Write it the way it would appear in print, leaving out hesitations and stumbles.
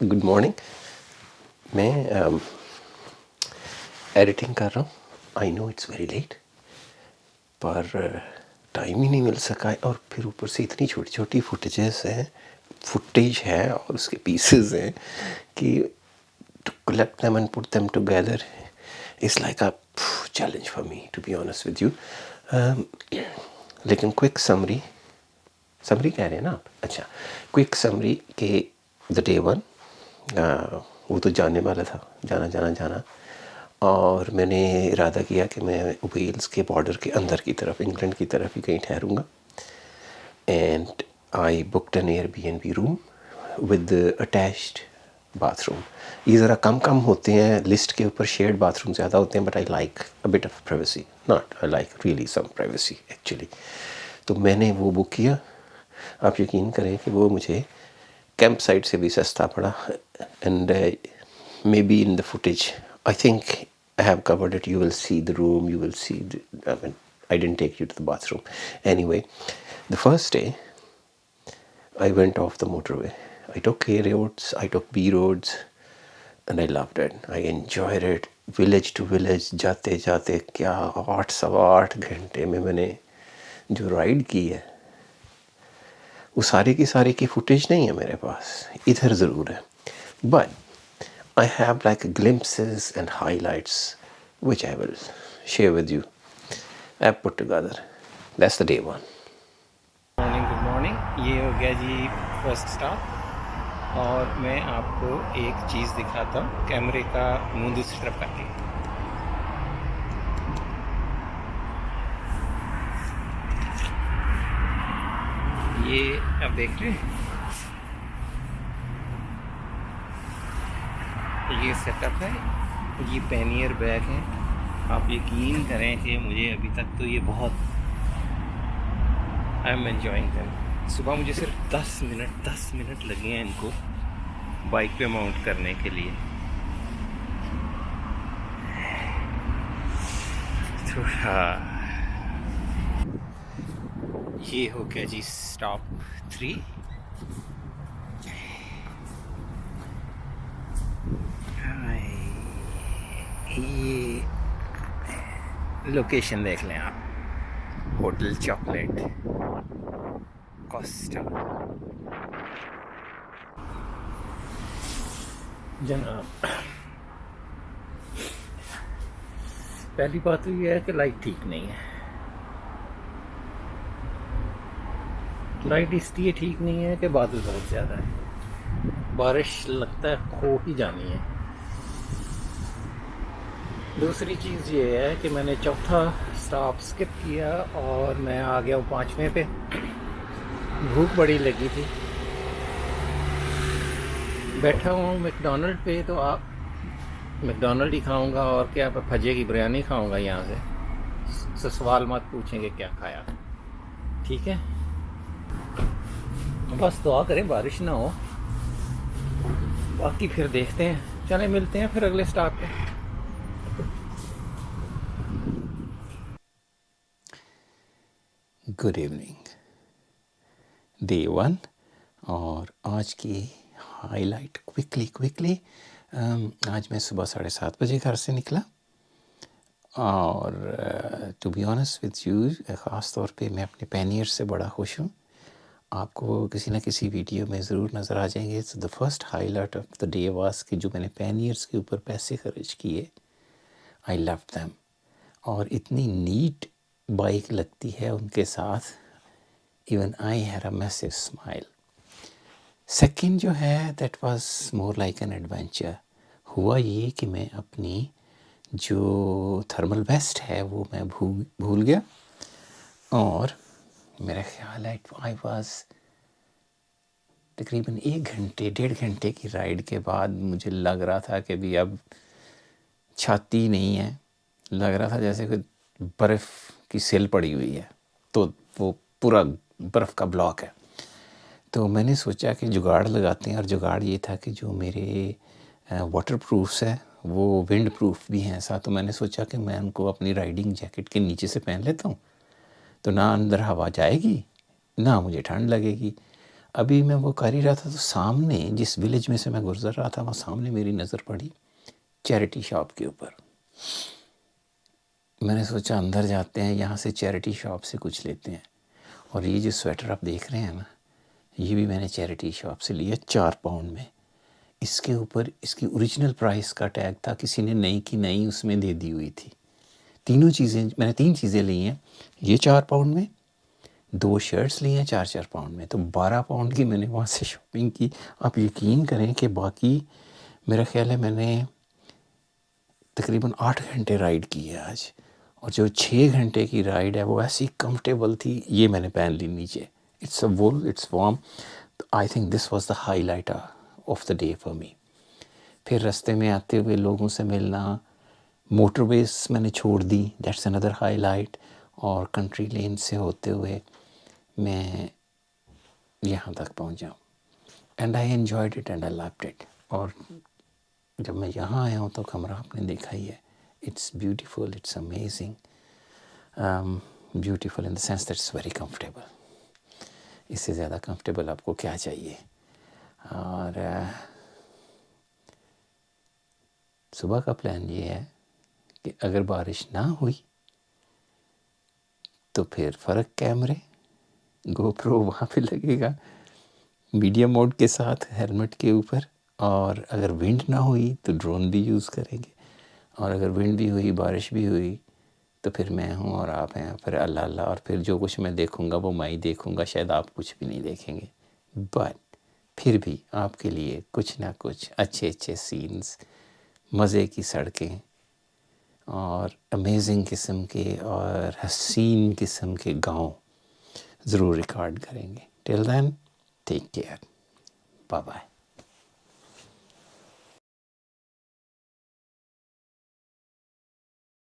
Good morning. میں editing کر رہا ہوں. I know it's very late, پر ٹائم ہی نہیں مل سکا ہے. اور پھر اوپر سے اتنی چھوٹی چھوٹی فوٹیج ہے اور اس کے پیسز ہیں کہ to collect them and put them together is like a challenge for me to be honest with you. لیکن کوئک سمری کہہ رہے ہیں نا آپ؟ اچھا، کوئک سمری کہ دا ڈے ون، وہ تو جانے والا تھا، جانا. اور میں نے ارادہ کیا کہ میں ویلز کے بارڈر کے اندر کی طرف، انگلینڈ کی طرف ہی کہیں ٹھہروں گا. And I booked an Airbnb room with attached bathroom. یہ ذرا کم ہوتے ہیں لسٹ کے اوپر، شیئرڈ باتھ روم زیادہ ہوتے ہیں، but I like a but of privacy, not I like really some privacy actually. تو میں نے وہ بک کیا. آپ یقین کریں کہ وہ مجھے کیمپ سائٹ سے بھی سستا پڑا. And may be in the footage I think I have covered it. You will see the room, you will see I didn't take you to the bathroom. Anyway, the first day I went off the motorway. I took A roads, I took B roads, and I loved it. I enjoyed it. Village to village جاتے کیا 8 گھنٹے میں نے جو ride کی ہے، وہ ساری کی فوٹیج نہیں ہے میرے پاس، ادھر ضرور ہے. But I have like glimpses and highlights which I will share with you. I put together. That's the day one. Good morning. یہ ہو گیا جی فرسٹ اسٹاپ، اور میں آپ کو ایک چیز دکھاتا ہوں. کیمرے کا منہ دوسری طرف کر کے، یہ آپ دیکھ لیں، یہ سیٹ اپ ہے. یہ پینیئر بیگ ہے. آپ یقین کریں کہ مجھے ابھی تک تو یہ بہت آئی ایم انجوائنگ دیم. صبح مجھے صرف 10 منٹ لگے ہیں ان کو بائک پہ ماؤنٹ کرنے کے لیے. تھوڑا یہ ہو گیا جی اسٹاپ 3. یہ لوکیشن دیکھ لیں آپ، ہوٹل چاکلیٹ کوسٹا. جناب، پہلی بات تو یہ ہے کہ لائٹ ٹھیک نہیں ہے. لائٹ اس لیے ٹھیک نہیں ہے کہ بادل بہت زیادہ ہے، بارش لگتا ہے ہو ہی جانی ہے. دوسری چیز یہ ہے کہ میں نے چوتھا اسٹاپ اسکپ کیا اور میں آ گیا ہوں 5ویں پہ. بھوک بڑی لگی تھی، بیٹھا ہوں میک ڈونلڈ پہ، تو آپ میک ڈونلڈ ہی کھاؤں گا، اور کیا پھجے کی بریانی کھاؤں گا یہاں سے. سوال مت پوچھیں کہ کیا کھایا. ٹھیک ہے، بس دعا کریں بارش نہ ہو، باقی پھر دیکھتے ہیں. چلیں ملتے ہیں پھر اگلے اسٹاپ پہ. Good evening. Day one. اور آج کی ہائی لائٹ کوئکلی. آج میں صبح 7:30 بجے گھر سے نکلا، اور to be honest with you, خاص طور پہ میں اپنے پینیئر سے بڑا خوش ہوں. آپ کو کسی نہ کسی ویڈیو میں ضرور نظر آ جائیں گے. The first high light of the day was کہ جو میں نے پینیئرس کے اوپر پیسے خرچ کیے، آئی لو دیم. اور اتنی نیٹ بائک لگتی ہے ان کے ساتھ، even I had a massive smile. Second جو ہے that was more like an adventure. ہوا یہ کہ میں اپنی جو تھرمل ویسٹ ہے وہ میں بھول گیا، اور میرا خیال ہے آئی واز تقریباً 1.5 گھنٹے کی رائڈ کے بعد مجھے لگ رہا تھا کہ بھی اب چھاتی نہیں ہے، لگ رہا تھا جیسے کہ برف کی سیل پڑی ہوئی ہے، تو وہ پورا برف کا بلاک ہے. تو میں نے سوچا کہ جگاڑ لگاتے ہیں، اور جگاڑ یہ تھا کہ جو میرے واٹر پروفس ہے وہ ونڈ پروف بھی ہیں ساتھ. تو میں نے سوچا کہ میں ان کو اپنی رائڈنگ جیکٹ کے نیچے سے پہن لیتا ہوں، تو نہ اندر ہوا جائے گی نہ مجھے ٹھنڈ لگے گی. ابھی میں وہ کر ہی رہا تھا تو سامنے جس ولیج میں سے میں گزر رہا تھا، وہ سامنے میری نظر پڑی چیریٹی شاپ کے اوپر. میں نے سوچا اندر جاتے ہیں، یہاں سے چیریٹی شاپ سے کچھ لیتے ہیں. اور یہ جو سویٹر آپ دیکھ رہے ہیں نا، یہ بھی میں نے چیریٹی شاپ سے لیا 4 پاؤنڈ میں. اس کے اوپر اس کی اوریجنل پرائس کا ٹیگ تھا، کسی نے نئی کی نئی اس میں دے دی ہوئی تھی. تینوں چیزیں میں نے 3 چیزیں لی ہیں، یہ 4 پاؤنڈ میں، 2 شرٹس لی ہیں 4 پاؤنڈ میں. تو 12 پاؤنڈ کی میں نے وہاں سے شاپنگ کی. آپ یقین کریں کہ باقی میرا خیال ہے میں نے تقریباً 8 گھنٹے رائڈ کی ہے آج، اور جو 6 گھنٹے کی رائڈ ہے وہ ایسی کمفرٹیبل تھی. یہ میں نے پہن لی نیچے، it's a wall, it's warm. I think this was the highlight of the day for me. پھر رستے میں آتے ہوئے لوگوں سے ملنا، موٹر ویز میں نے چھوڑ دی، دیٹس اندر ہائی لائٹ. اور کنٹری لین سے ہوتے ہوئے میں یہاں تک پہنچا، and I enjoyed it and I loved it. اور جب میں یہاں آیا ہوں تو کمرہ آپ نے دیکھا ہی ہے، it's beautiful, it's amazing, beautiful in the sense that it's very comfortable. اس سے زیادہ کمفرٹیبل آپ کو کیا چاہیے. اور صبح کا پلان یہ ہے کہ اگر بارش نہ ہوئی تو پھر فرق کیمرے گو پرو وہاں پہ لگے گا میڈیم موڈ کے ساتھ ہیلمٹ کے اوپر. اور اگر ونڈ نہ ہوئی تو ڈرون بھی یوز کریں گے. اور اگر ونڈ بھی ہوئی، بارش بھی ہوئی، تو پھر میں ہوں اور آپ ہیں، پھر اللہ اللہ. اور پھر جو کچھ میں دیکھوں گا وہ میں ہی دیکھوں گا، شاید آپ کچھ بھی نہیں دیکھیں گے. بٹ پھر بھی آپ کے لیے کچھ نہ کچھ اچھے اچھے سینز، مزے کی سڑکیں اور امیزنگ قسم کے اور حسین قسم کے گاؤں ضرور ریکارڈ کریں گے. ٹل دین ٹیک کیئر، بائے بائے.